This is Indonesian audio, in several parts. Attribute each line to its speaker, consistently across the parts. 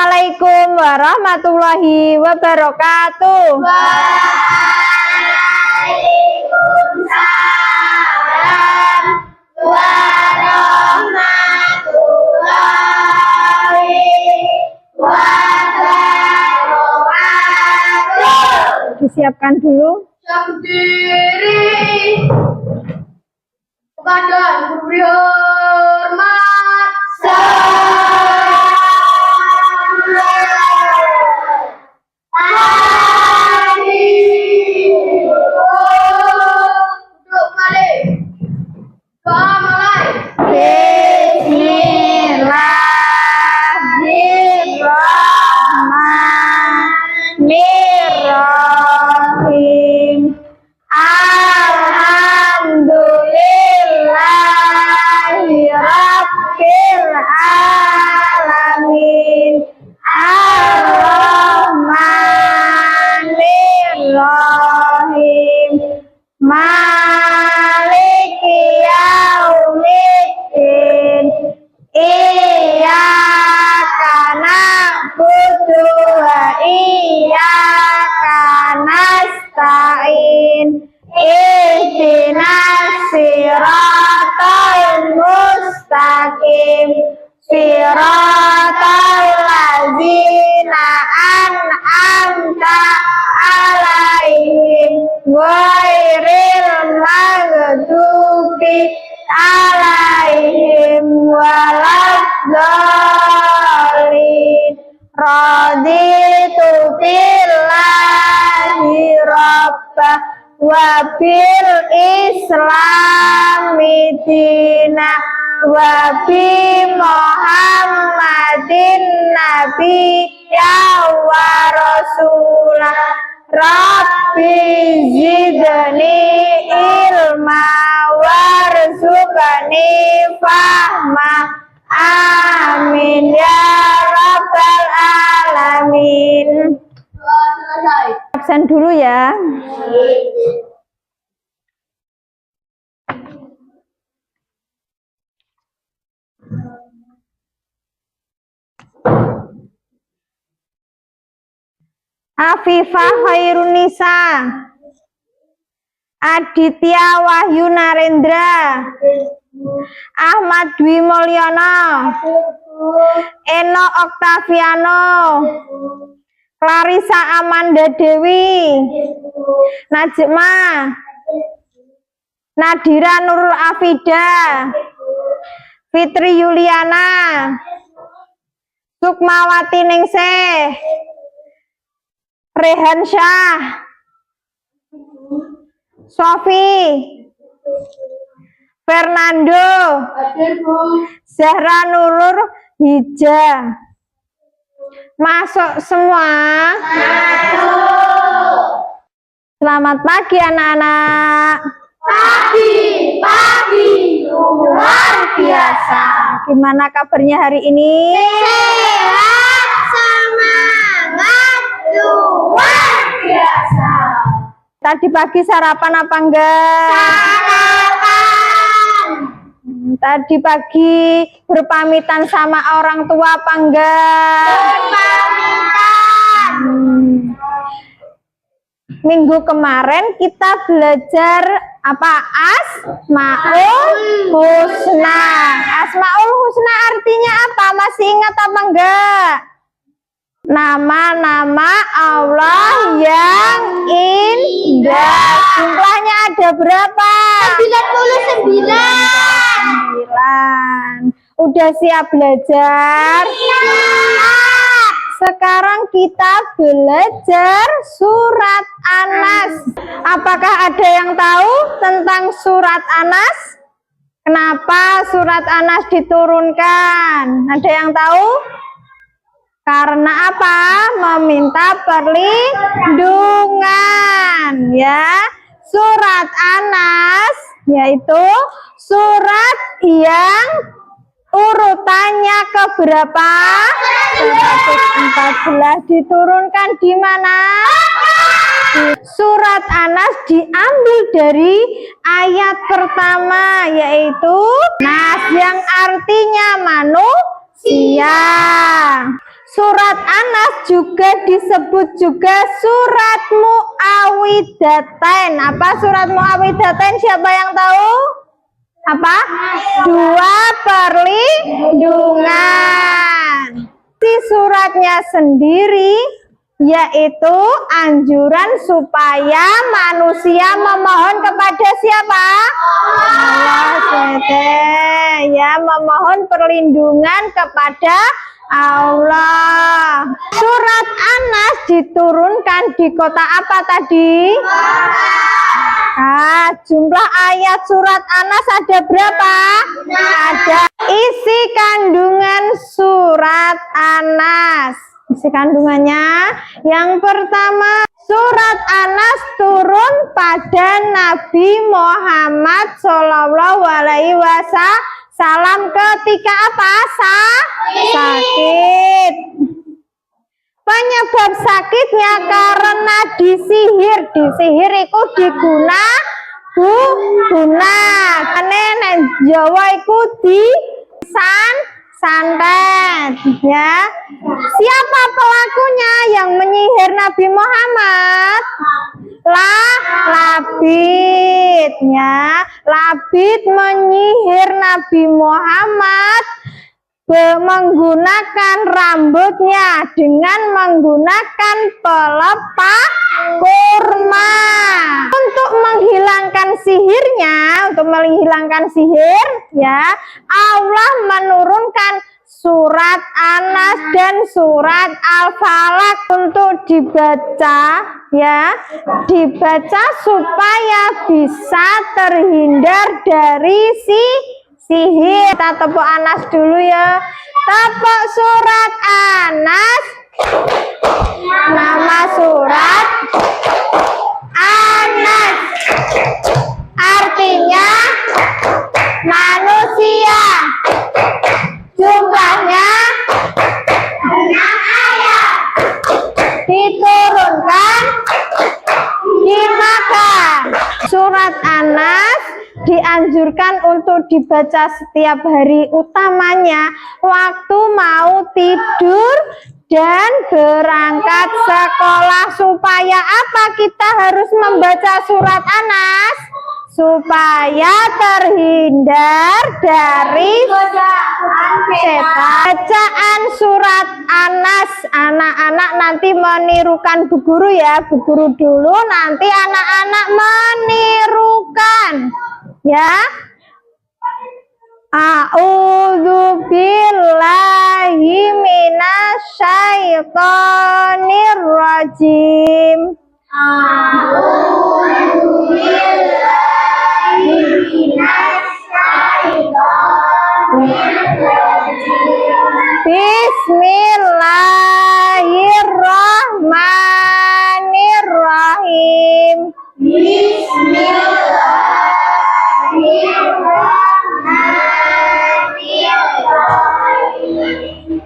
Speaker 1: Assalamualaikum warahmatullahi wabarakatuh.
Speaker 2: Waalaikumsalam warahmatullahi wabarakatuh.
Speaker 1: Disiapkan dulu.
Speaker 2: Berdiri kepada yang berhormat.
Speaker 1: Bismillahirrahmanirrahim. Alhamdulillahirabbil alamin. Ar-Rahmanirrahim. Maliki yaumiddin. Iyyaka na'budu wa iyyaka nasta'in. Ihdinas siratal mustaqim. Siratal ladzina an'amta 'alaihim ghairil maghdubi 'alaihim waladdallin. Raditu billahi rabbah wa bil islami dina wa bi muhammadin nabiyya wa rasulah. Rabbi zidni ilma warzuqni fahma. Amin ya rabbal alamin. Absen dulu ya. Afifah Khairun Nisa, Aditya Wahyu Narendra, Ahmad Dwi Mulyono, Eno Oktaviano, Clarissa Amanda Dewi, Najma, Nadira Nurul Afida, Fitri Yuliana, Sukmawati Ningsih, Rehan Syah, Sofi, Fernando, Zahra Nurul Hija. Masuk semua. Selamat pagi anak-anak.
Speaker 2: Pagi luar biasa.
Speaker 1: Gimana kabarnya hari ini?
Speaker 2: Sehat, semangat, luar biasa.
Speaker 1: Tadi pagi sarapan apa enggak?
Speaker 2: Sarapan.
Speaker 1: Tadi pagi berpamitan sama orang tua apa enggak?
Speaker 2: Berpamitan.
Speaker 1: Minggu kemarin kita belajar apa? Asmaul Husna. Asmaul Husna artinya apa? Masih ingat apa enggak? Nama-nama Allah yang indah. Jumlahnya ada berapa?
Speaker 2: 99.
Speaker 1: Udah siap belajar?
Speaker 2: Siap.
Speaker 1: Sekarang kita belajar surat An-Nas. Apakah ada yang tahu tentang surat An-Nas? Kenapa surat An-Nas diturunkan? Ada yang tahu? Karena apa? Meminta perlindungan, ya. Surat An-Nas yaitu surat yang urutannya keberapa? 114. Diturunkan di mana? Surat An-Nas diambil dari ayat pertama, yaitu Nas, yang artinya manusia. Surat Anas juga disebut juga surat Muawwidzatain. Apa surat Muawwidzatain? Siapa yang tahu? Apa? Dua perlindungan. Si suratnya sendiri yaitu anjuran supaya manusia memohon kepada siapa? Allah. Ya, memohon perlindungan kepada Allah. Surat Anas diturunkan di kota apa tadi? Jumlah ayat surat Anas ada berapa? Ada. Isi kandungan surat Anas. Isi kandungannya yang pertama, surat Anas turun pada Nabi Muhammad SAW ketika apa? Sakit. Penyebab sakitnya karena disihir. Disihir itu diguna nenek Jawa itu santet ya. Siapa pelakunya yang menyihir Nabi Muhammad? Labid ya. Labid menyihir Nabi Muhammad menggunakan rambutnya dengan menggunakan pelepah kurma. Untuk menghilangkan sihirnya, untuk menghilangkan sihir ya, Allah menurunkan surat Anas dan surat Al-Falaq untuk dibaca ya, dibaca supaya bisa terhindar dari sihir. Kita tepuk Anas dulu ya. Tepuk surat Anas. Nama surat Anas artinya manusia. Jumlahnya 6 ayat. Diturunkan di Makkah. Surat Anas dianjurkan untuk dibaca setiap hari, utamanya waktu mau tidur dan berangkat sekolah. Supaya apa kita harus membaca surat Anas? Supaya terhindar dari setan. Bacaan surat Anas, anak-anak nanti menirukan Bu Guru ya. Bu Guru dulu, nanti anak-anak menirukan ya. A'udzu billahi minasyaitonir rajim. A'udzu billahi minasyaitonir rajim. Bismillahirrahmanirrahim.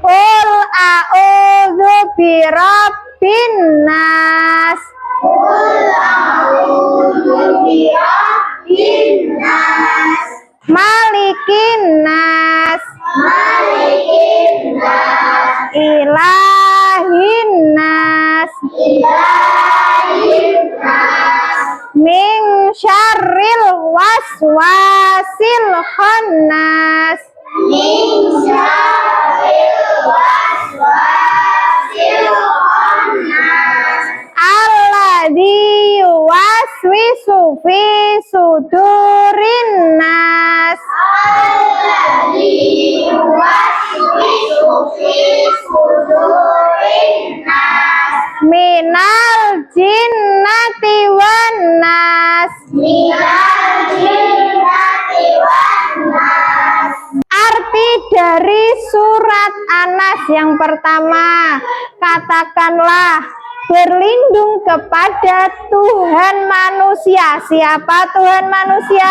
Speaker 1: Qul a'udzu birabbin nas. Qul a'udzu birabbin nas. Malikin nas. Malikin nas. Ilahin nas. Ilahin nas. Min syarril waswasil khannas. Min syarril waswasil khannas. Alladzi yuwaswisu fi sudurin nas. Alladzi yuwaswisu fi sudurin nas. Minal jinnati wan nas. Minal jinnati wan nas. Arti dari surat Anas yang pertama, katakanlah berlindung kepada Tuhan manusia. Siapa Tuhan manusia?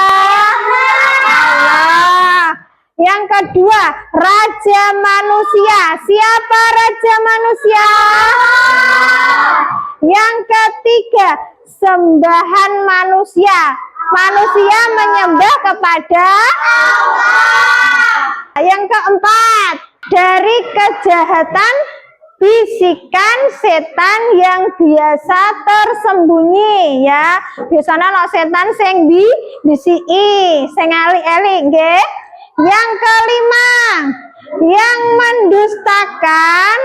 Speaker 1: Allah. Yang kedua, Raja manusia. Siapa Raja manusia? Yang ketiga, sembahan manusia. Manusia menyembah kepada Allah. Yang keempat, dari kejahatan bisikan setan yang biasa tersembunyi ya. Biasanya lo setan sing bisiki, sing elik-elik nggih. Yang kelima, yang mendustakan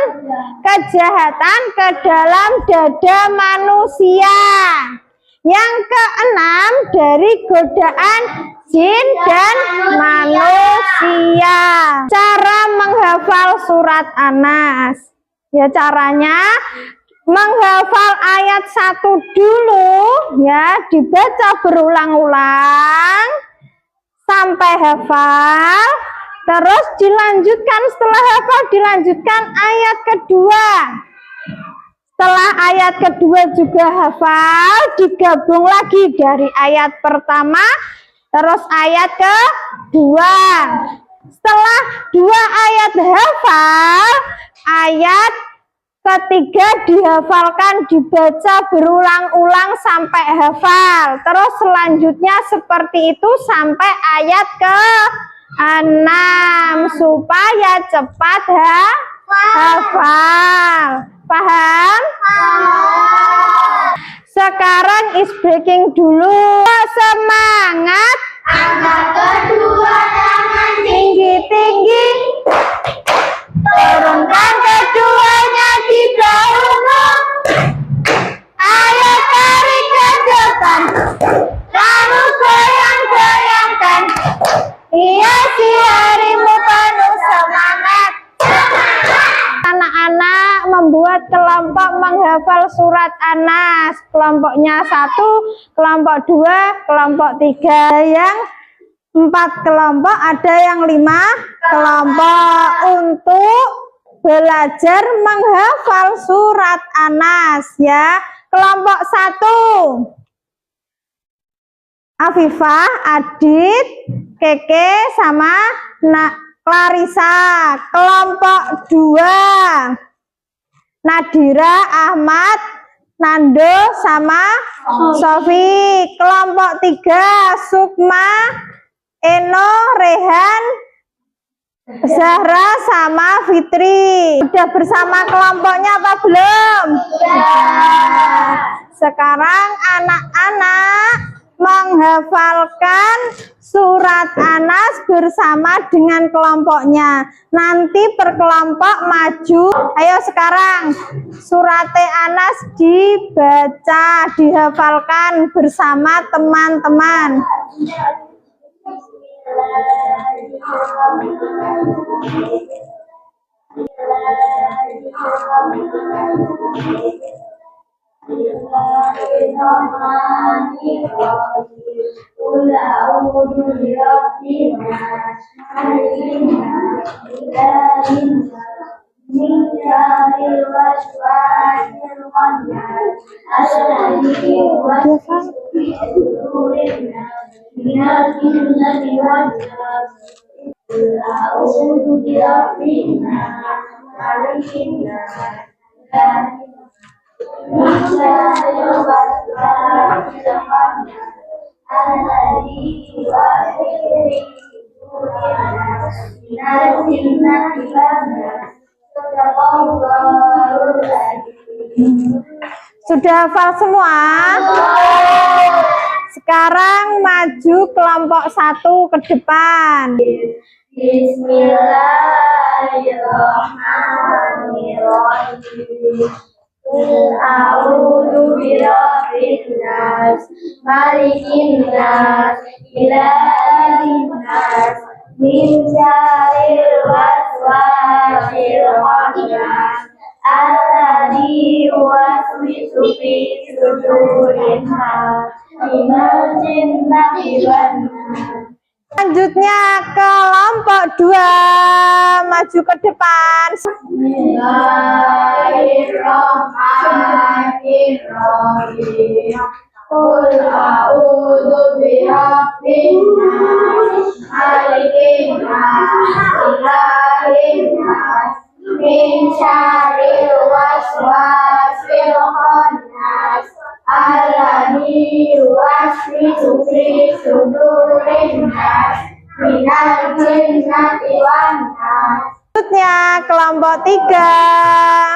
Speaker 1: kejahatan ke dalam dada manusia. Yang keenam, dari godaan jin dan manusia. Cara menghafal surat An-Nas. Ya, caranya menghafal ayat 1 dulu ya, dibaca berulang-ulang sampai hafal. Terus dilanjutkan, setelah hafal dilanjutkan ayat kedua. Setelah ayat kedua juga hafal, digabung lagi dari ayat pertama terus ayat kedua. Setelah 2 ayat hafal, ayat ketiga dihafalkan, dibaca berulang-ulang sampai hafal. Terus selanjutnya seperti itu sampai ayat ke-6 supaya cepat hafal. Paham? Sekarang is breaking dulu. Semangat.
Speaker 2: Angkat kedua tangan
Speaker 1: Tinggi-tinggi. Turunkan keduanya di daunmu. Ayo tarik ke depan. Lalu goyang-goyangkan. Hiasi harimu penuh semangat. Anak-anak membuat kelompok menghafal surat An-Nas. Kelompoknya 1, kelompok 2, kelompok 3. Yang 4 kelompok, ada yang 5 kelompok untuk belajar menghafal surat An-Nas ya. Kelompok 1, Afifah, Adit, Keke sama Clarissa. Kelompok 2, Nadira, Ahmad, Nando sama Sofi. Kelompok 3, Sukma, Eno, Rehan, Zahra sama Fitri. Sudah bersama kelompoknya apa belum? Sudah. Sekarang anak-anak menghafalkan surat An-Nas bersama dengan kelompoknya. Nanti per kelompok maju. Ayo sekarang surat An-Nas dibaca, dihafalkan bersama teman-teman. Sudah hafal semua? Sekarang maju kelompok 1 ke depan. Bismillahirrahmanirrahim. A'udzu birabbin nas, malikin nas, ilahin nas, min syarril waswasil khannas, alladzi yuwaswisu fi sudurin nas, minal jinnati wan nas. Selanjutnya kelompok 2 maju ke depan. Bismillahirrahmanirrahim. Qul a'udzu birabbin nas, malikin nas, ilahin nas, min syarril waswasil khannas, alladzi yuwaswisu fi sudurin nas, minal jinnati wan nas. selanjutnya kelompok 3.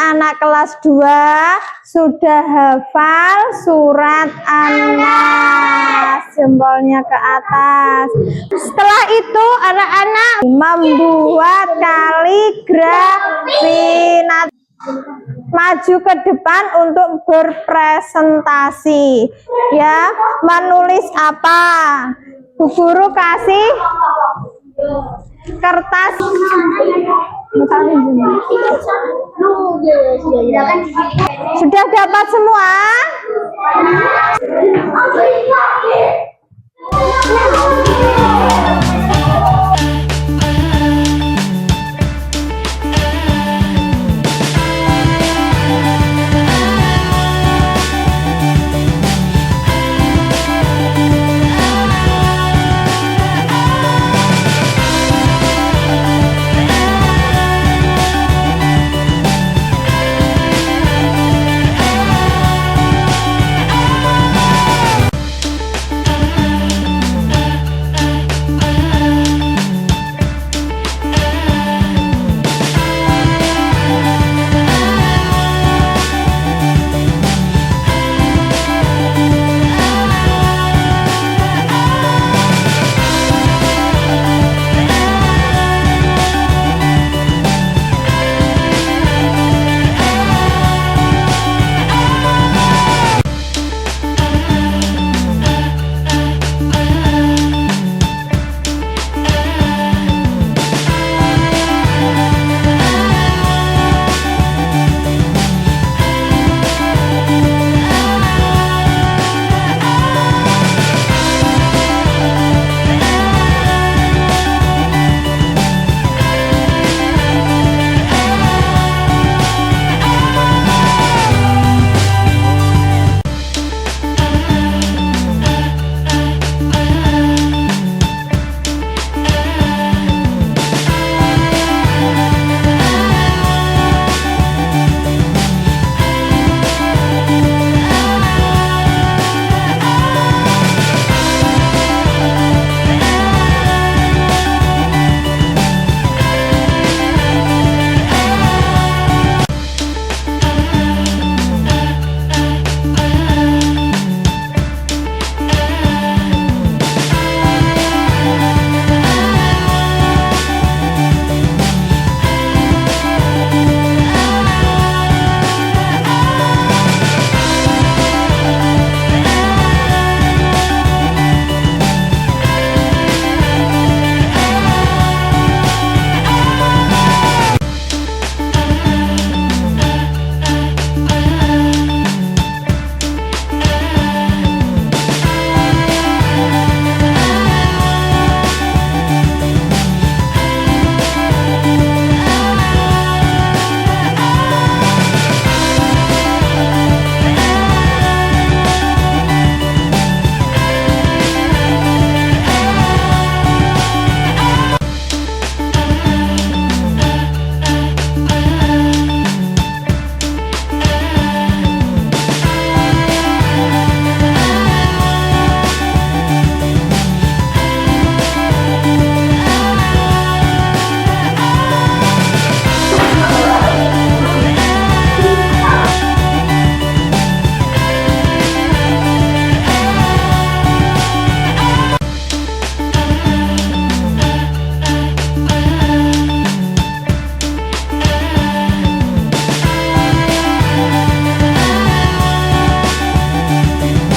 Speaker 1: Anak kelas 2 sudah hafal surat An-Nas, jempolnya ke atas. Setelah itu anak-anak membuat kaligrafi. Maju ke depan untuk berpresentasi, ya. Menulis apa? Bu Guru kasih kertas. Sudah dapat semua?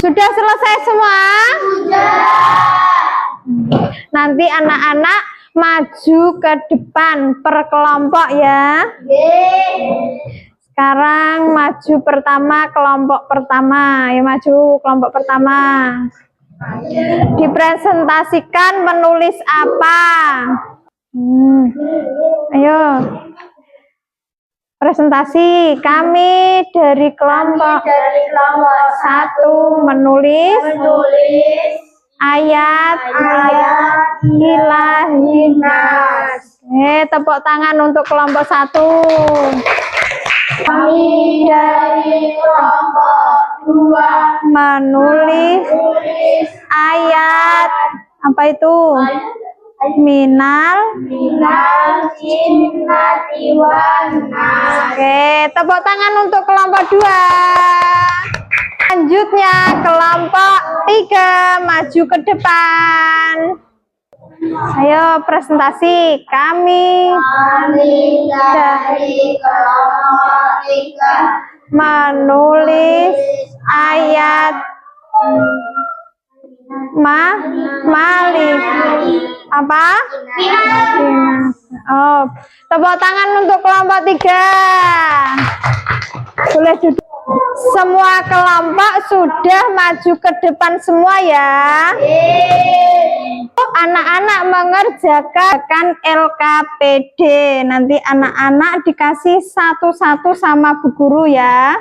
Speaker 1: Sudah selesai semua? Nanti anak-anak maju ke depan per kelompok ya. Sekarang maju pertama, kelompok pertama. Ya, maju kelompok pertama. Dipresentasikan menulis apa? Ayo. Presentasi kami dari kelompok
Speaker 2: dari kelompok
Speaker 1: 1 menulis ayat ilahinas. Tepuk tangan untuk kelompok 1.
Speaker 2: Kami dari kelompok 2
Speaker 1: menulis ayat apa itu? Minal
Speaker 2: jinnati wan nas.
Speaker 1: Oke, tepuk tangan untuk kelompok 2. Selanjutnya kelompok 3 maju ke depan. Ayo presentasi kami
Speaker 2: dari kelompok 3
Speaker 1: menulis ayat malik apa? Oh, tepuk tangan untuk kelompok 3. Boleh duduk. Semua kelompok sudah maju ke depan semua ya. Anak-anak mengerjakan LKPD. Nanti anak-anak dikasih satu-satu sama Bu Guru ya.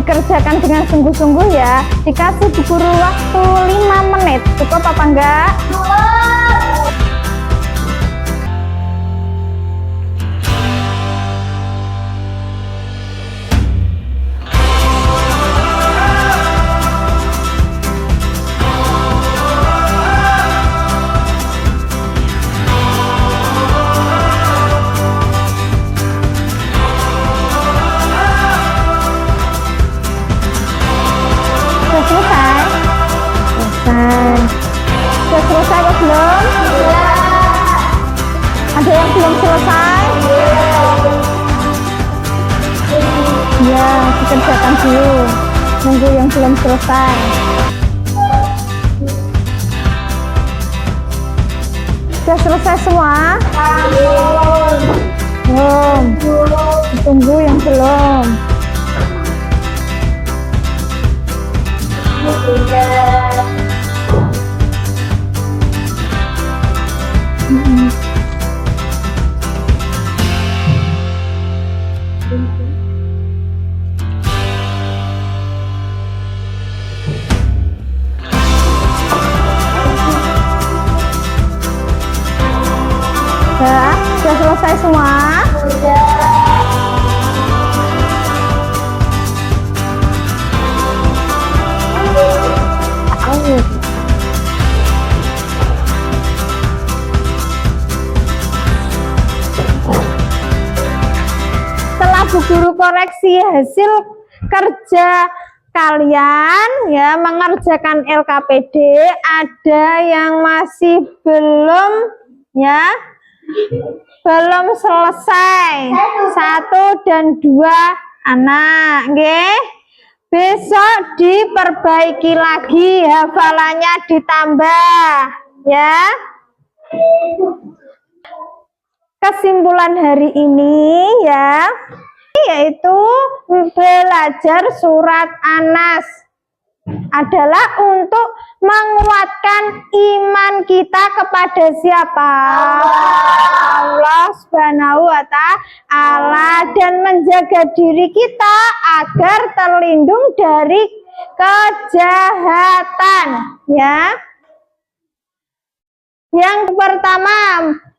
Speaker 1: Dikerjakan dengan sungguh-sungguh ya. Dikasih Bu Guru waktu 5 menit. Cukup apa enggak? Sudah selesai atau belum? Ada yang belum selesai? Ya, dikerjakan dulu. Nunggu yang belum selesai. Sudah selesai semua? Belum. Tunggu yang belum. Sudah selesai semua? Setelah Bu Guru koreksi hasil kerja kalian ya mengerjakan LKPD, ada yang masih belum ya, belum selesai 1 dan 2 anak, nggih. Besok diperbaiki lagi, hafalannya ditambah ya. Kesimpulan hari ini ya, yaitu belajar surat An-Nas adalah untuk menguatkan iman kita kepada siapa? Allah Subhanahu wa Ta'ala, dan menjaga diri kita agar terlindung dari kejahatan ya. Yang pertama,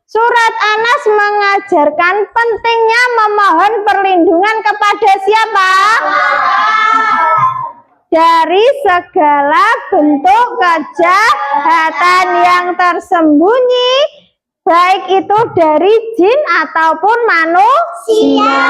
Speaker 1: surat An-Nas mengajarkan pentingnya memohon perlindungan kepada siapa? Dari segala bentuk kejahatan yang tersembunyi, baik itu dari jin ataupun manusia.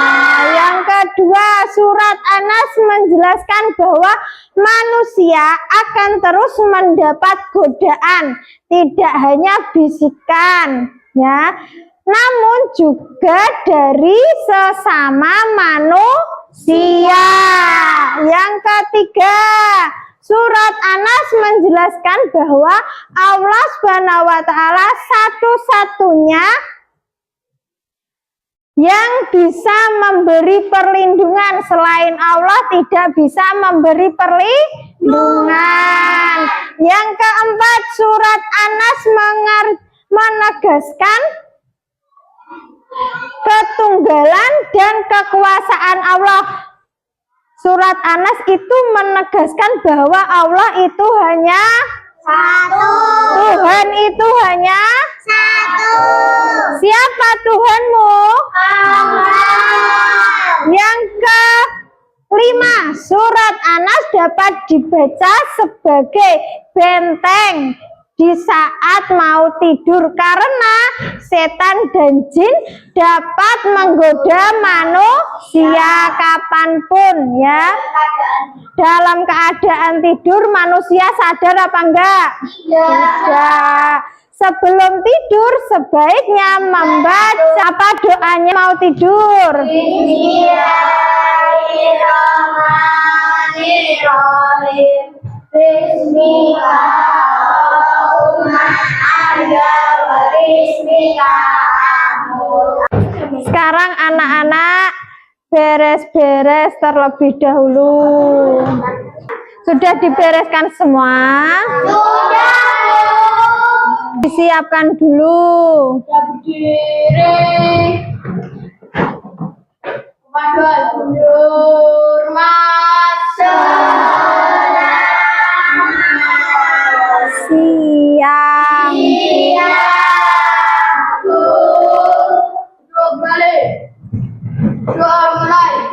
Speaker 1: Yang kedua, surat An-Nas menjelaskan bahwa manusia akan terus mendapat godaan, tidak hanya bisikan ya, namun juga dari sesama manusia. Yang ketiga, surat An-Nas menjelaskan bahwa Allah Subhanahu wa Ta'ala satu-satunya Yang bisa memberi perlindungan selain Allah tidak bisa memberi perlindungan. Yang keempat, surat An-Nas menegaskan ketunggalan dan kekuasaan Allah. Surat An-Nas itu menegaskan bahwa Allah itu hanya
Speaker 2: satu.
Speaker 1: Tuhan itu hanya
Speaker 2: Satu.
Speaker 1: Siapa Tuhanmu?
Speaker 2: Allah.
Speaker 1: Yang kelima, surat An-Nas dapat dibaca sebagai benteng di saat mau tidur karena setan dan jin dapat menggoda manusia kapanpun ya. Dalam keadaan tidur manusia sadar apa enggak? Tidak. Sebelum tidur sebaiknya membaca apa doanya mau tidur?
Speaker 2: Bismillahirrahmanirrahim.
Speaker 1: Sekarang anak-anak beres-beres terlebih dahulu. Sudah dibereskan semua?
Speaker 2: Sudah.
Speaker 1: Disiapkan dulu.
Speaker 2: Berdiri. Kepada hormat
Speaker 1: Siang.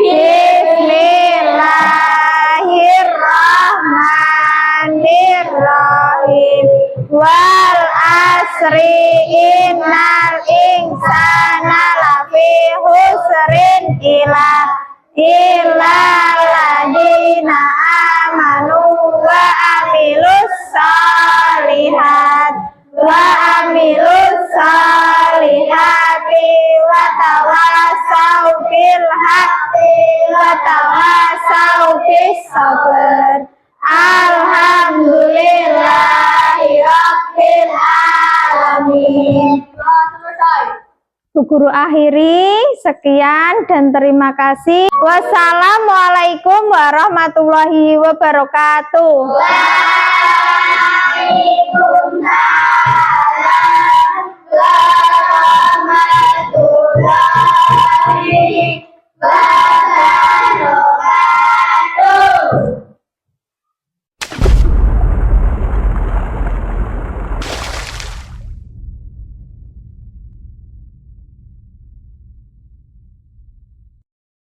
Speaker 1: Bismillahirrahmanirrahim. Wal asri innal insana lafi husrin illa ladina amanu wa amilus salihati wa tawasau bil haqqi wa tawasau bis sabr. Alhamdulillahi rabbil alamin. Bu Guru akhiri, sekian dan terima kasih. Wassalamualaikum warahmatullahi wabarakatuh.
Speaker 2: Waalaikumsalam warahmatullahi wabarakatuh.